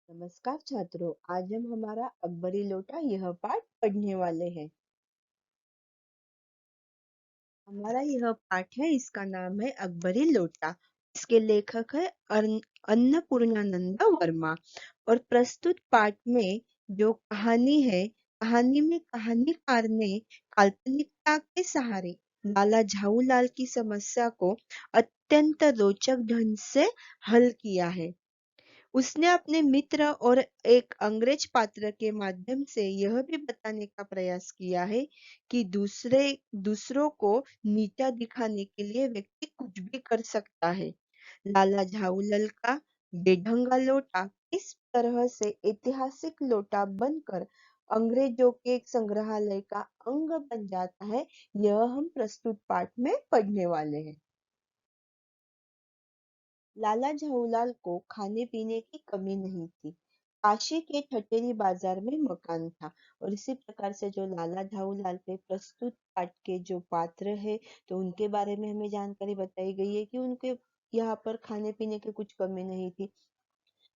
नमस्कार छात्रों, आज हम हमारा अकबरी लोटा यह पाठ पढ़ने वाले हैं। हमारा यह पाठ है, इसका नाम है अकबरी लोटा। इसके लेखक है अन्नपूर्णानंद वर्मा। और प्रस्तुत पाठ में जो कहानी है, कहानी में कहानीकार ने काल्पनिकता के सहारे लाला झाऊलाल की समस्या को अत्यंत रोचक ढंग से हल किया है। उसने अपने मित्र और एक अंग्रेज पात्र के माध्यम से यह भी बताने का प्रयास किया है कि दूसरों को नीचा दिखाने के लिए व्यक्ति कुछ भी कर सकता है। लाला झाऊलाल का बेढंगा लोटा किस तरह से ऐतिहासिक लोटा बनकर अंग्रेजों के एक संग्रहालय का अंग बन जाता है, यह हम प्रस्तुत पाठ में पढ़ने वाले हैं। लाला झाऊलाल को खाने पीने की कमी नहीं थी। काशी के ठठेरी बाजार में मकान था। और इसी प्रकार से जो लाला झाऊलाल पे प्रस्तुत पाठ के जो पात्र है, तो उनके बारे में हमें जानकारी बताई गई है कि उनके यहाँ पर खाने पीने की कुछ कमी नहीं थी।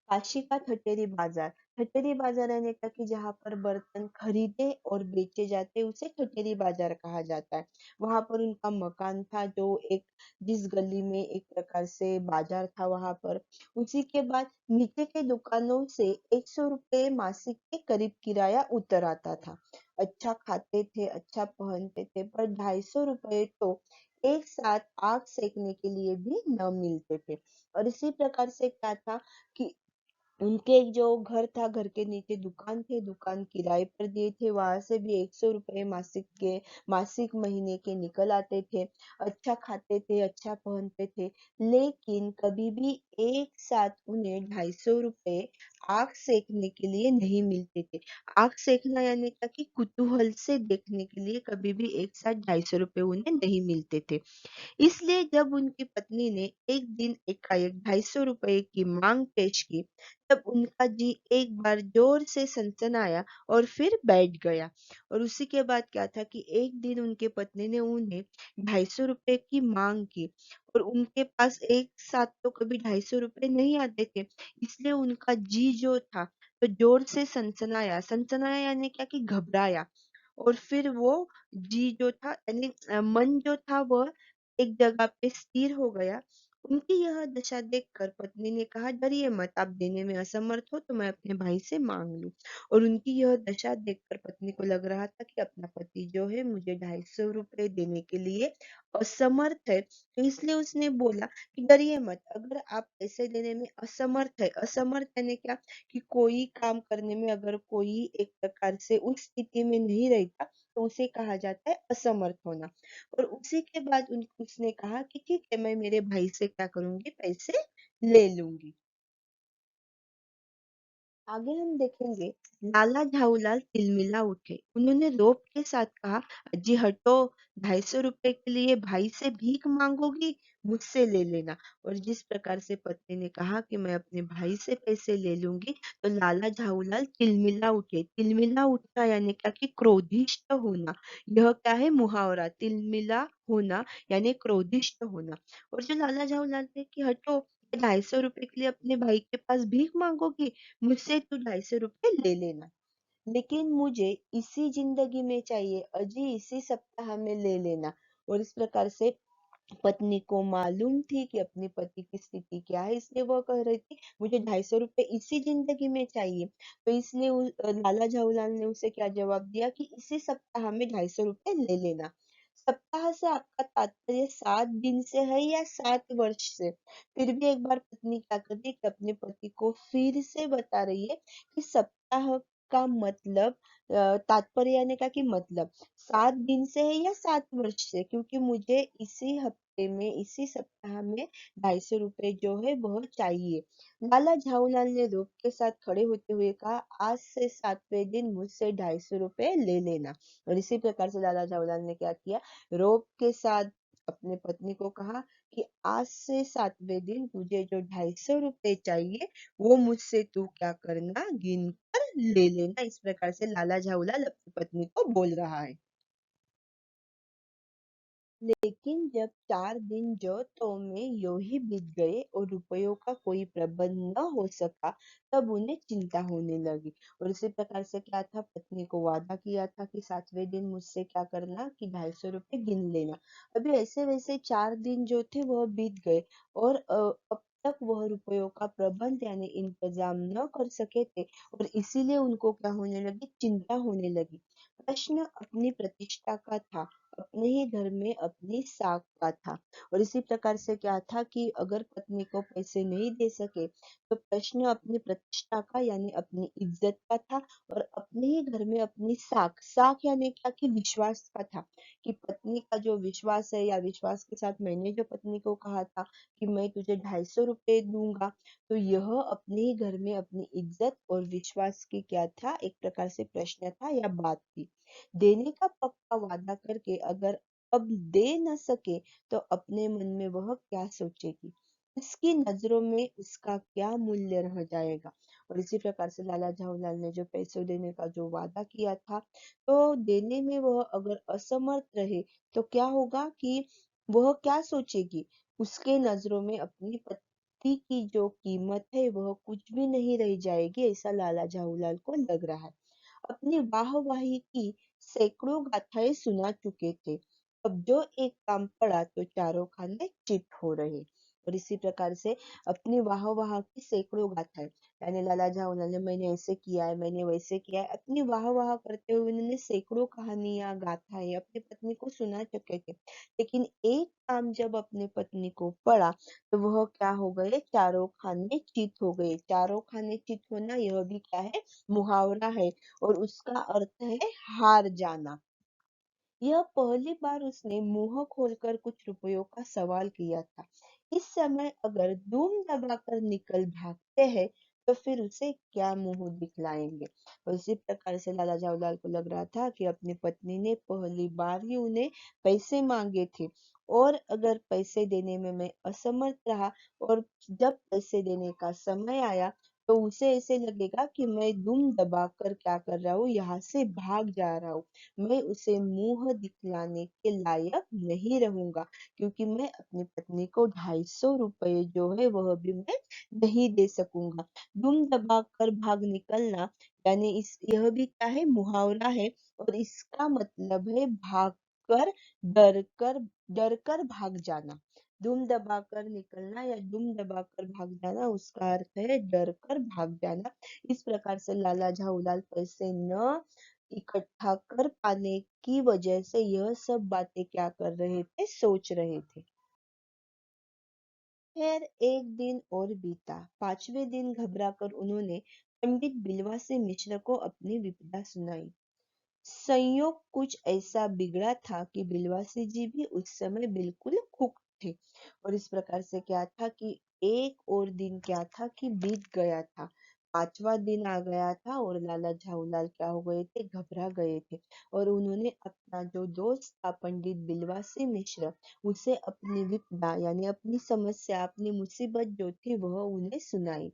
काशी का ठठेरी बाजार यानी का कि जहाँ पर बर्तन खरीदे और बेचे जाते, उसे ठठेरी बाजार कहा जाता है। वहां पर उनका मकान था, जो एक जिस गली में एक प्रकार से बाजार था वहां पर। उसी के बाद नीचे के दुकानों से 100 रुपए मासिक के करीब किराया उतर आता था। अच्छा खाते थे, अच्छा पहनते थे, पर 250 रुपए तो एक साथ आग सेकने के लिए भी न मिलते थे। और इसी प्रकार से क्या था कि उनके एक जो घर था, घर के नीचे दुकान थे, दुकान किराए पर दिए थे, वहां से भी 100 रुपए मासिक महीने के निकल आते थे। अच्छा खाते थे, अच्छा पहनते थे, लेकिन कभी भी एक साथ उन्हें 250 रुपए आग सेकने के लिए नहीं मिलते थे। आग सेकना यानी क्या कि कुतूहल से देखने के लिए कभी भी एक साथ 250 रुपए उन्हें नहीं मिलते थे। इसलिए जब उनकी पत्नी ने एक दिन एकाएक 250 रुपए की मांग पेश की, तब उनका जी एक बार जोर से सनसनाया और फिर बैठ गया। और उसी के बाद क्या था कि एक दिन उनके पत्नी ने उन्हें 250 रुपए की मांग की, और उनके पास एक साथ तो कभी 250 रुपए नहीं आते थे। इसलिए उनका जी जो था, तो जोर से सनसनाया। सनसनाया यानी क्या कि घबराया। और फिर वो जी जो था यानी मन जो था वह एक जगह पे स्थिर हो गया। उनकी यह दशा देखकर पत्नी ने कहा, डरिए मत, आप देने में असमर्थ हो तो मैं अपने भाई से मांग लूं। और उनकी यह दशा देखकर पत्नी को लग रहा था कि अपना पति जो है मुझे 250 रुपए देने के लिए असमर्थ है। तो इसलिए उसने बोला कि डरिए मत, अगर आप पैसे देने में असमर्थ है, असमर्थ यानी क्या कि कोई काम करने में अगर कोई एक प्रकार से उस स्थिति में नहीं रहता, तो उसे कहा जाता है असमर्थ होना। और उसी के बाद उसने कहा कि ठीक है, मैं मेरे भाई से क्या करूंगी, पैसे ले लूंगी। आगे हम देखेंगे, लाला झाऊलाल तिलमिला उठे। उन्होंने रोब के साथ कहा, अजी हटो, 250 रुपए के लिए भाई से भीख मांगोगी, मुझसे ले लेना। और जिस प्रकार से पत्नी ने कहा कि मैं अपने भाई से पैसे ले लूंगी, तो लाला झाऊलाल तिलमिला उठे। तिलमिला उठना यानी क्या कि क्रोधिष्ट होना। यह क्या है, मुहावरा, तिलमिला होना यानी क्रोधिष्ट होना। और जो लाला झाऊलाल थे कि हटो, 250 रुपए के लिए अपने भाई के पास भीख मांगोगी, मुझसे तू 250 रुपए ले लेना, लेकिन मुझे इसी जिंदगी में चाहिए, अजी इसी सप्ताह में ले लेना। और इस प्रकार से पत्नी को मालूम थी कि अपने पति की स्थिति क्या है, इसलिए वह कह रही थी मुझे 250 रुपए इसी जिंदगी में चाहिए। तो इसलिए लाला झाऊलाल ने उसे क्या जवाब दिया कि इसी सप्ताह में 250 रुपए ले लेना। सप्ताह से आपका तात्पर्य 7 दिन से है या 7 वर्ष से? फिर भी एक बार पत्नी क्या करती है कि अपने पति को फिर से बता रही है कि सप्ताह का मतलब तात्पर्य यानी का कि मतलब 7 दिन से है या 7 वर्ष से, क्योंकि मुझे इसी हफ्ते में, इसी सप्ताह में 250 रुपए जो है वह चाहिए। लाला झाऊलाल ने रोब के साथ खड़े होते हुए कहा, आज से 7वें दिन मुझसे 250 रुपए ले लेना। और इसी प्रकार से लाला झाऊलाल ने क्या किया, रोब के साथ अपने पत्नी को कहा कि आज से 7वें दिन तुझे जो 250 रुपए चाहिए, वो मुझसे तू क्या करना, गिन कर ले लेना। इस प्रकार से लाला झाऊलाल अपनी पत्नी को बोल रहा है। लेकिन जब 4 दिन ज्यों त्यों में यूं ही बीत गए और रुपयों का कोई प्रबंध न हो सका, तब उन्हें चिंता होने लगी। और इसी प्रकार से क्या था, पत्नी को वादा किया था कि 7वें दिन मुझसे क्या करना कि 250 रुपये गिन लेना। अभी ऐसे वैसे 4 दिन जो थे वह बीत गए, और अब तक वह रुपयों का प्रबंध यानी इंतजाम न कर सके थे, और इसीलिए उनको क्या होने लगी, चिंता होने लगी। प्रश्न अपनी प्रतिष्ठा का था, अपने ही घर में अपनी साख का था। और इसी प्रकार से क्या था कि अगर पत्नी को पैसे नहीं दे सके, तो प्रश्न अपनी प्रतिष्ठा का यानी अपनी इज्जत का था, और अपने ही घर में अपनी साख, साख यानी क्या कि विश्वास का था, कि पत्नी का जो विश्वास है, या विश्वास के साथ मैंने जो पत्नी को कहा था कि मैं तुझे 250 रुपये दूंगा, तो यह अपने ही घर में अपनी इज्जत और विश्वास की क्या था, एक प्रकार से प्रश्न था या बात थी। देने का पक्का वादा करके अगर अब दे न सके, तो अपने मन में वह क्या सोचेगी, उसकी नजरों में उसका क्या मूल्य रह जाएगा। और इसी प्रकार से लाला झाऊलाल ने जो पैसों देने का जो वादा किया था, तो देने में वह अगर असमर्थ रहे, तो क्या होगा कि वह क्या सोचेगी, उसके नजरों में अपनी पति की जो कीमत है वह कुछ भी नहीं रह जाएगी, ऐसा लाला झाऊलाल को लग रहा है। अपनी वाहवाही की सैकड़ों गाथाएं सुना चुके थे, अब जो एक काम पड़ा तो चारों खाने चित हो रहे। और इसी प्रकार से अपनी वाह की सैकड़ों गाथाएं, यानी लाला झाऊलाल ने मैंने ऐसे किया है, मैंने वैसे किया है, अपनी वाह करते हुए उन्होंने सैकड़ों कहानियां गाथाएं अपनी पत्नी को सुना चुके थे। लेकिन एक काम जब अपनी पत्नी को पड़ा, तो वह क्या हो गए, चारों खाने चित हो गए। चारों खाने चित होना यह भी क्या है, मुहावरा है, और उसका अर्थ है हार जाना। यह पहली बार उसने मुंह खोलकर कुछ रुपयों का सवाल किया था। इस समय अगर दुम दबाकर निकल भागते हैं, तो फिर उसे क्या मुंह दिखलाएंगे। और इसी प्रकार से लाला जावलाल को लग रहा था कि अपनी पत्नी ने पहली बार ही उन्हें पैसे मांगे थे, और अगर पैसे देने में मैं असमर्थ रहा, और जब पैसे देने का समय आया, तो उसे ऐसे लगेगा कि मैं दुम दबाकर क्या कर रहा हूँ, यहाँ से भाग जा रहा हूँ। मैं उसे मुंह दिखलाने के लायक नहीं रहूंगा, क्योंकि मैं अपनी पत्नी को 250 रुपये जो है वह भी मैं नहीं दे सकूंगा। दुम दबाकर भाग निकलना, यानी इस यह भी क्या है, मुहावरा है, और इसका मतलब है भाग कर, डर कर, डर कर भाग जाना। दुम दबाकर निकलना या दुम दबाकर भाग जाना, उसका अर्थ है डर कर भाग जाना। इस प्रकार से लाला झाऊलाल पैसे न इकट्ठा कर पाने की वजह से यह सब बातें क्या कर रहे थे, सोच रहे थे। खैर एक दिन और बीता। 5वें दिन घबराकर उन्होंने पंडित बिलवासी मिश्र को अपनी विपदा सुनाई। संयोग कुछ ऐसा बिगड़ा था कि बिलवासी जी भी उस समय बिल्कुल खुश थे। और इस प्रकार से क्या था कि एक और दिन क्या था कि बीत गया था। 5वां दिन आ गया था, और लाला झाऊलाल क्या हो गए थे, घबरा गए थे। और उन्होंने अपना जो दोस्त था पंडित बिलवासी मिश्र, उसे अपनी विपदा यानी अपनी समस्या, अपनी मुसीबत जो थी वह उन्हें सुनाई।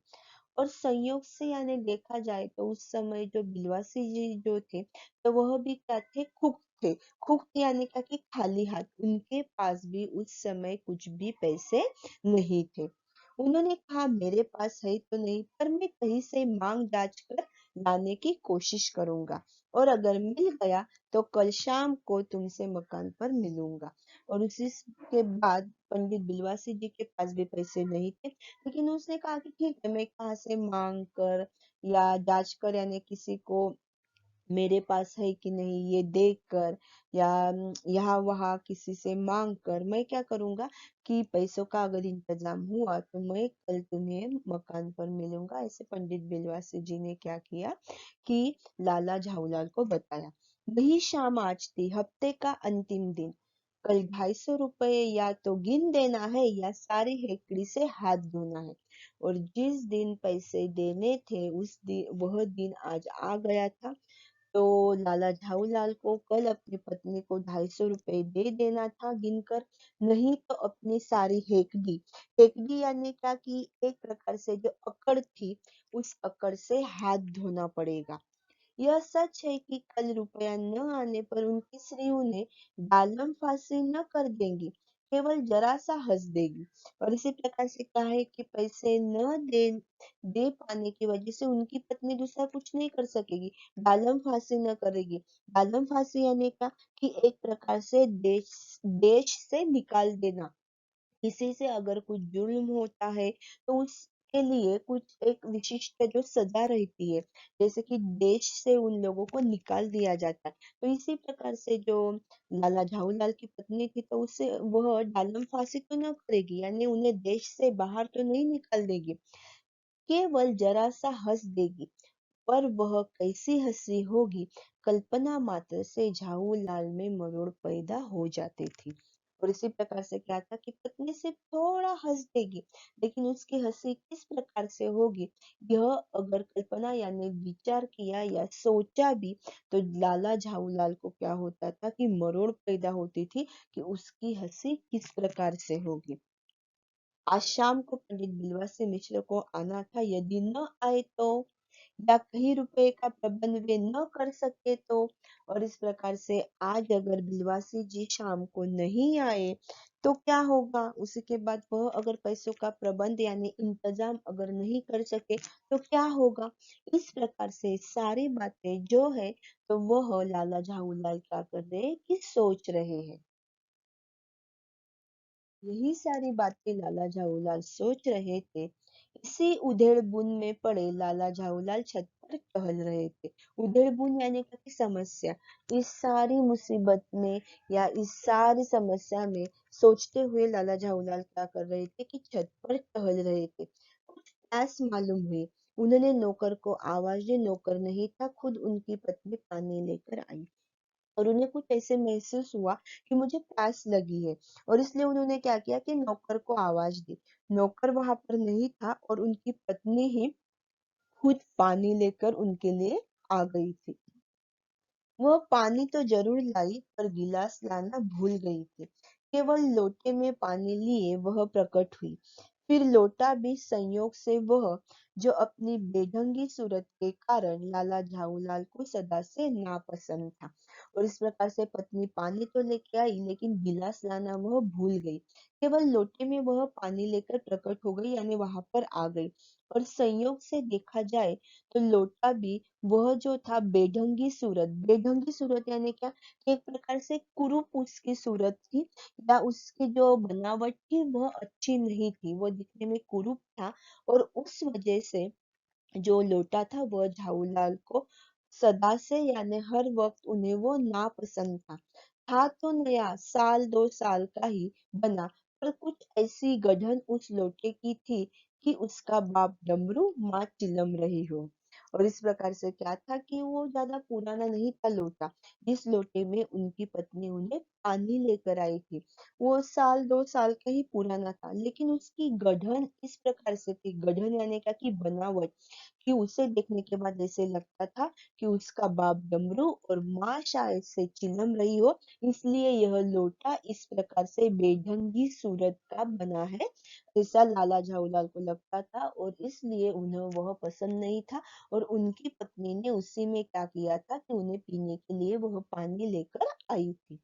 और संयोग से यानी देखा जाए तो उस समय जो बिलवासी जी जो थे, तो वह भी क्या थे, खुक थे। खुक थे यानी क्या कि खाली हाथ, उनके पास भी उस समय कुछ भी पैसे नहीं थे। उन्होंने कहा मेरे पास है तो नहीं, पर मैं कहीं से मांग जांच कर लाने की कोशिश करूंगा, और अगर मिल गया तो कल शाम को तुमसे मकान पर मिलूंगा। और उसी के बाद पंडित बिलवासी जी के पास भी पैसे नहीं थे, लेकिन उसने कहा कि ठीक है, मैं कहाँ से मांग कर या जांच कर, यानी किसी को मेरे पास है कि नहीं ये देख कर, या यहाँ वहाँ किसी से मांग कर मैं क्या करूंगा कि पैसों का अगर इंतजाम हुआ तो मैं कल तुम्हें मकान पर मिलूंगा। ऐसे पंडित बिलवासी जी ने क्या किया कि लाला झाऊलाल को बताया। वही शाम आज थी, हफ्ते का अंतिम दिन। कल 250 रुपये या तो गिन देना है, या सारी हेकड़ी से हाथ धोना है। और जिस दिन पैसे देने थे उस दिन, वह दिन आज आ गया था। तो लाला झाऊलाल को कल अपनी पत्नी को 250 रुपये दे देना था गिनकर, नहीं तो अपनी सारी हेकड़ी, हेकड़ी यानी क्या कि एक प्रकार से जो अकड़ थी, उस अकड़ से हाथ धोना पड़ेगा। यह सच है कि कल रुपया न आने पर उनकी स्त्री उन्हें डालम फांसी न कर देंगी, केवल जरा सा हंस देगी। और इसी प्रकार से कहा है कि पैसे न दे दे पाने की वजह से उनकी पत्नी दूसरा कुछ नहीं कर सकेगी, डालम फांसी न करेगी। डालम फांसी यानी क्या, कि एक प्रकार से देश देश से निकाल देना। किसी से अगर कुछ जुल्म होता है तो उसके लिए कुछ एक विशिष्ट जो सजा रहती है, जैसे कि देश से उन लोगों को निकाल दिया जाता है। तो इसी प्रकार से जो लाला झाऊलाल की पत्नी थी, तो उससे वह डालम फांसी तो न करेगी, यानी उन्हें देश से बाहर तो नहीं निकाल देगी, केवल जरा सा हंस देगी। पर वह कैसी हंसी होगी, कल्पना मात्र से झाऊलाल में मरोड़ पैदा हो जाती थी। और इसी प्रकार से क्या था कि पत्नी सिर्फ थोड़ा हंस देगी, लेकिन उसकी हंसी किस प्रकार से होगी, यह अगर कल्पना यानी विचार किया या सोचा भी, तो लाला झाऊलाल को क्या होता था कि मरोड़ पैदा होती थी कि उसकी हंसी किस प्रकार से होगी। आज शाम को पंडित बिलवासी मिश्र को आना था, यदि न आए तो, या कहीं रुपए का प्रबंध वे न कर सके तो। और इस प्रकार से आज अगर बिलवासी जी शाम को नहीं आए तो क्या होगा, उसी के बाद वह अगर पैसों का प्रबंध यानी इंतजाम अगर नहीं कर सके तो क्या होगा। इस प्रकार से सारी बातें जो है, तो वह लाला झाऊलाल क्या कर रहे हैं कि सोच रहे हैं। यही सारी बातें लाला झाऊलाल सोच रहे थे। इसी उधेड़-बुन में पड़े लाला झाऊलाल छत पर टहल रहे थे। उधेड़-बुन यानी कि समस्या। इस सारी मुसीबत में या इस सारी समस्या में सोचते हुए लाला झाऊलाल क्या कर रहे थे कि छत पर टहल रहे थे। कुछ प्यास मालूम हुई। उन्होंने नौकर को आवाज दी, नौकर नहीं था, खुद उनकी पत्नी पानी लेकर आई। और उन्हें कुछ ऐसे महसूस हुआ कि मुझे प्यास लगी है, और इसलिए उन्होंने क्या किया कि नौकर को आवाज दी। नौकर वहां पर नहीं था और उनकी पत्नी ही खुद पानी लेकर उनके लिए आ गई थी। वह पानी तो जरूर लाई, पर गिलास लाना भूल गई थी। केवल लोटे में पानी लिए वह प्रकट हुई। फिर लोटा भी संयोग से वह, जो अपनी बेढंगी सूरत के कारण लाला झाऊलाल को सदा से नापसंद था। और इस प्रकार से पत्नी पानी तो लेके आई, लेकिन गिलास लाना वह भूल गई। केवल लोटे में वह पानी लेकर प्रकट हो गई, यानी वहां पर आ गई। और संयोग से देखा जाए तो लोटा भी, वह जो था बेढंगी सूरत यानी क्या, कि एक प्रकार से कुरूप उसकी सूरत थी, या उसकी जो बनावट थी वह अच्छी नहीं थी, वो दिखने में कुरूप था। और उस वजह से जो लोटा था वह झाऊलाल को सदा से यानी हर वक्त उन्हें वो नापसंद था तो नया, साल दो साल का ही बना, पर कुछ ऐसी गढ़न उस लोटे की थी कि उसका बाप डमरू माँ चिलम रही हो। और इस प्रकार से क्या था कि वो ज्यादा पुराना नहीं था लोटा, जिस लोटे में उनकी पत्नी उन्हें पानी लेकर आई थी, वो साल दो साल का ही पुराना था, लेकिन उसकी गढ़न इस प्रकार से थी, गढ़न यानी क्या कि बनावट, कि उसे देखने के बाद ऐसे लगता था कि उसका बाप डमरू और माँ शायद से चिलम रही हो, इसलिए यह लोटा इस प्रकार से बेढंगी सूरत का बना है, ऐसा लाला झाऊलाल को लगता था। और इसलिए उन्हें वह पसंद नहीं था, और उनकी पत्नी ने उसी में क्या किया था कि उन्हें पीने के लिए वह पानी लेकर आई थी।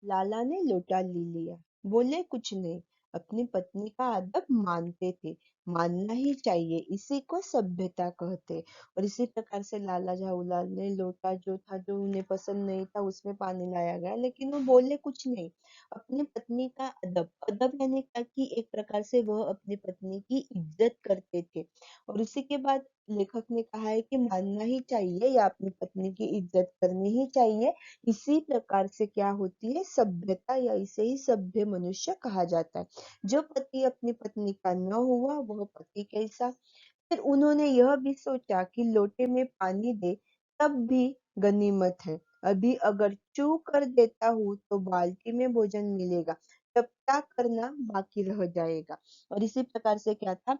लाला ने लोटा ले लिया, बोले कुछ नहीं, अपनी पत्नी का अदब मानते थे, मानना ही चाहिए, इसी को सभ्यता कहते। और इसी प्रकार से लाला झाऊलाल ने लोटा जो था, जो उन्हें पसंद नहीं था, उसमें पानी लाया गया, लेकिन वो बोले कुछ नहीं। अपनी पत्नी का अदब, अदब यानी क्या कि एक प्रकार से वह अपनी पत्नी की इज्जत करते थे। और उसी के बाद लेखक ने कहा है कि मानना ही चाहिए या अपनी पत्नी की इज्जत करनी ही चाहिए। इसी प्रकार से क्या होती है सभ्यता, या इसे ही सभ्य मनुष्य कहा जाता है। जो पति अपनी पत्नी का न हुआ वह पति कैसा। फिर उन्होंने यह भी सोचा कि लोटे में पानी दे तब भी गनीमत है, अभी अगर चू कर देता हूँ तो बाल्टी में भोजन मिलेगा, तब क्या करना बाकी रह जाएगा। और इसी प्रकार से क्या था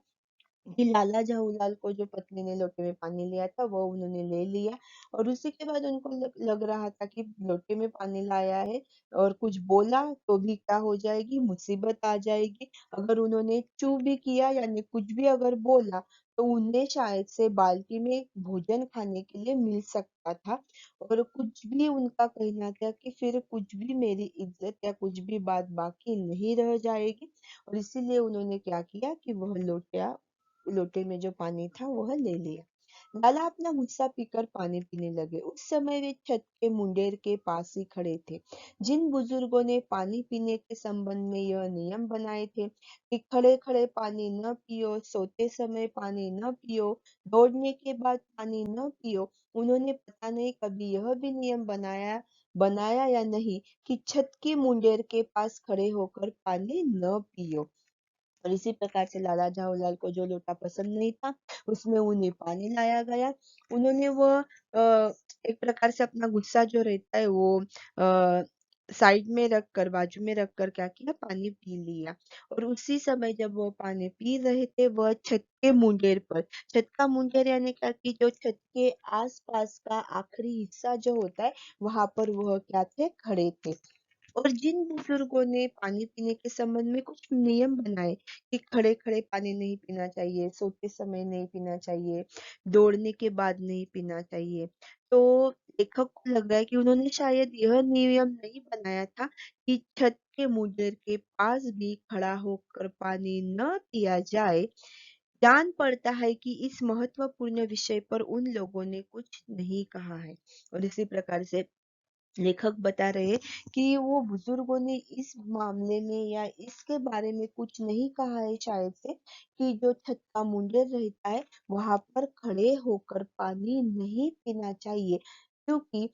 कि लाला जवाहरलाल को जो पत्नी ने लोटे में पानी लिया था वो उन्होंने ले लिया, और उसी के बाद उनको लग रहा था कि लोटे में पानी लाया है और कुछ बोला तो भी क्या हो जाएगी, मुसीबत आ जाएगी। अगर उन्होंने चू भी किया यानी कुछ भी अगर बोला तो उन्हें शायद से बाल्टी में भोजन खाने के लिए मिल सकता था, और कुछ भी उनका कहना था कि फिर कुछ भी मेरी इज्जत या कुछ भी बात बाकी नहीं रह जाएगी। और इसीलिए उन्होंने क्या किया कि वह लोटे में जो पानी था वह ले लिया। लाला अपना गुस्सा पीकर पानी पीने लगे। उस समय वे छत के मुंडेर के पास ही खड़े थे। जिन बुजुर्गों ने पानी पीने के संबंध में यह नियम बनाए थे कि खड़े खड़े पानी न पियो, सोते समय पानी न पियो, दौड़ने के बाद पानी न पियो, उन्होंने पता नहीं कभी यह भी नियम बनाया बनाया या नहीं कि छत की मुंडेर के पास खड़े होकर पानी न पियो। और इसी प्रकार से लाला जवाहरलाल को जो लोटा पसंद नहीं था उसमें उन्हें पानी लाया गया। उन्होंने वो एक प्रकार से अपना गुस्सा जो रहता है वो साइड में रख कर, बाजू में रख कर क्या किया, पानी पी लिया। और उसी समय जब वो पानी पी रहे थे वह छत के मुंडेर पर, छत का मुंडेर यानी क्या कि जो छत के आसपास का आखिरी हिस्सा जो होता है वहां पर वह क्या थे, खड़े थे। और जिन बुजुर्गों ने पानी पीने के संबंध में कुछ नियम बनाए कि खड़े खड़े पानी नहीं पीना चाहिए, सोते समय नहीं पीना चाहिए, दौड़ने के बाद नहीं पीना चाहिए, तो लेखक को लग रहा है कि उन्होंने शायद यह नियम नहीं बनाया था कि छत के मुंडेर के पास भी खड़ा होकर पानी न पिया जाए। जान पड़ता है कि इस महत्वपूर्ण विषय पर उन लोगों ने कुछ नहीं कहा है। और इसी प्रकार से लेखक बता रहे हैं कि वो बुजुर्गों ने इस मामले में या इसके बारे में कुछ नहीं कहा है शायद से, कि जो छत का मुंडेर रहता है वहां पर खड़े होकर पानी नहीं पीना चाहिए, क्योंकि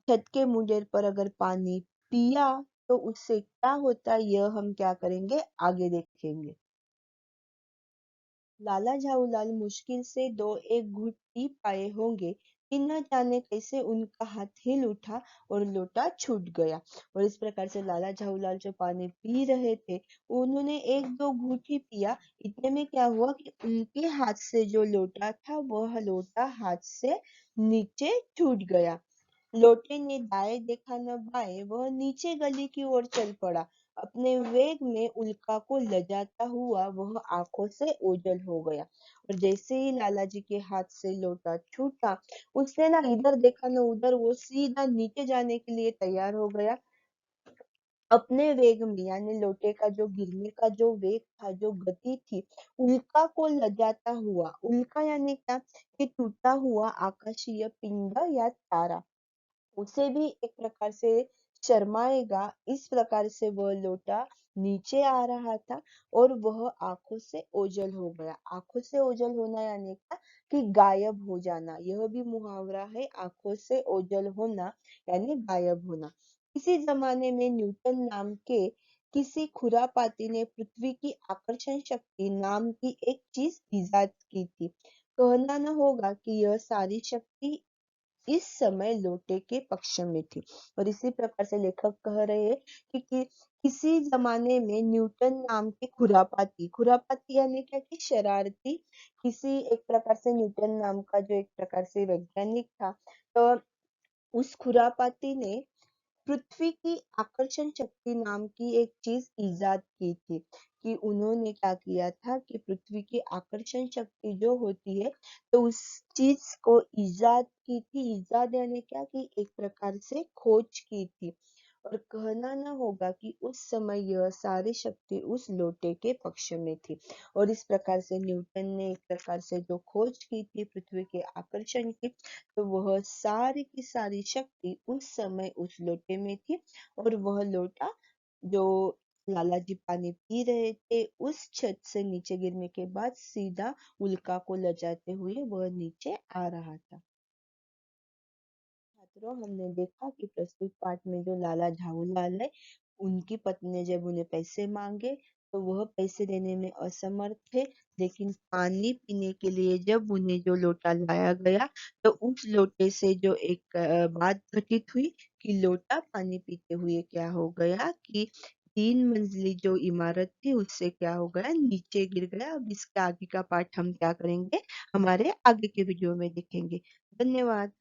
छत के मुंडेर पर अगर पानी पिया तो उससे क्या होता है यह हम क्या करेंगे, आगे देखेंगे। लाला झाऊलाल मुश्किल से दो एक घूंट पी पाए होंगे कि न जाने कैसे उनका हाथ हिल उठा और लोटा छूट गया। और इस प्रकार से लाला झाऊलाल जो पानी पी रहे थे उन्होंने एक दो घूंट ही पिया, इतने में क्या हुआ कि उनके हाथ से जो लोटा था वह लोटा हाथ से नीचे छूट गया। लोटे ने दाएं देखा न बाएं, वह नीचे गली की ओर चल पड़ा। अपने वेग में उल्का को लजाता हुआ वह आंखों से ओझल हो गया। और जैसे ही लाला जी के हाथ से लोटा छूटा, उसने ना इधर देखा न उधर, वो सीधा नीचे जाने के लिए तैयार हो गया। अपने वेग में यानी लोटे का जो गिरने का जो वेग था, जो गति थी, उल्का को लजाता हुआ, उल्का यानी क्या कि टूटा हुआ आकाशीय पिंड या तारा, उसे भी एक प्रकार से शर्माएगा, इस प्रकार से वह लोटा नीचे आ रहा था और वह आंखों से ओझल हो गया। आंखों से ओझल होना यानी क्या कि गायब हो जाना, यह भी मुहावरा है, आंखों से ओझल होना यानी गायब होना। इसी जमाने में न्यूटन नाम के किसी खुरापाती ने पृथ्वी की आकर्षण शक्ति नाम की एक चीज इजाद की थी। कहना न होगा कि यह सारी शक्ति इस समय लोटे के पक्ष में थी। और इसी प्रकार से लेखक कह रहे हैं कि किसी जमाने में न्यूटन नाम के खुरापाती, खुरापाती यानी क्या कि शरारती, किसी एक प्रकार से न्यूटन नाम का जो एक प्रकार से वैज्ञानिक था, तो उस खुरापाती ने पृथ्वी की आकर्षण शक्ति नाम की एक चीज इजाद की थी। कि उन्होंने क्या किया था कि पृथ्वी की आकर्षण शक्ति जो होती है तो उस चीज को इजाद की थी। इजाद यानी क्या कि एक प्रकार से खोज की थी। और कहना ना होगा कि उस समय यह सारी शक्ति उस लोटे के पक्ष में थी। और इस प्रकार से न्यूटन ने एक प्रकार से जो खोज की थी पृथ्वी के आकर्षण की, तो वह सारी की सारी शक्ति उस समय उस लोटे में थी। और वह लोटा जो लाला जी पानी पी रहे थे उस छत से नीचे गिरने के बाद सीधा उल्का को लजाते हुए वह नीचे आ रहा था। छात्रों, हमने देखा कि प्रस्तुत पाठ में जो लाला झाऊलाल है उनकी पत्नी ने जब उन्हें पैसे मांगे तो वह पैसे देने में असमर्थ थे, लेकिन पानी पीने के लिए जब उन्हें जो लोटा लाया गया तो उस लोटे से जो एक बात घटित हुई कि लोटा पानी पीते हुए क्या हो गया कि 3 मंजिली जो इमारत थी उससे क्या हो गया, नीचे गिर गया। अब इसके आगे का पार्ट हम क्या करेंगे, हमारे आगे के वीडियो में देखेंगे। धन्यवाद।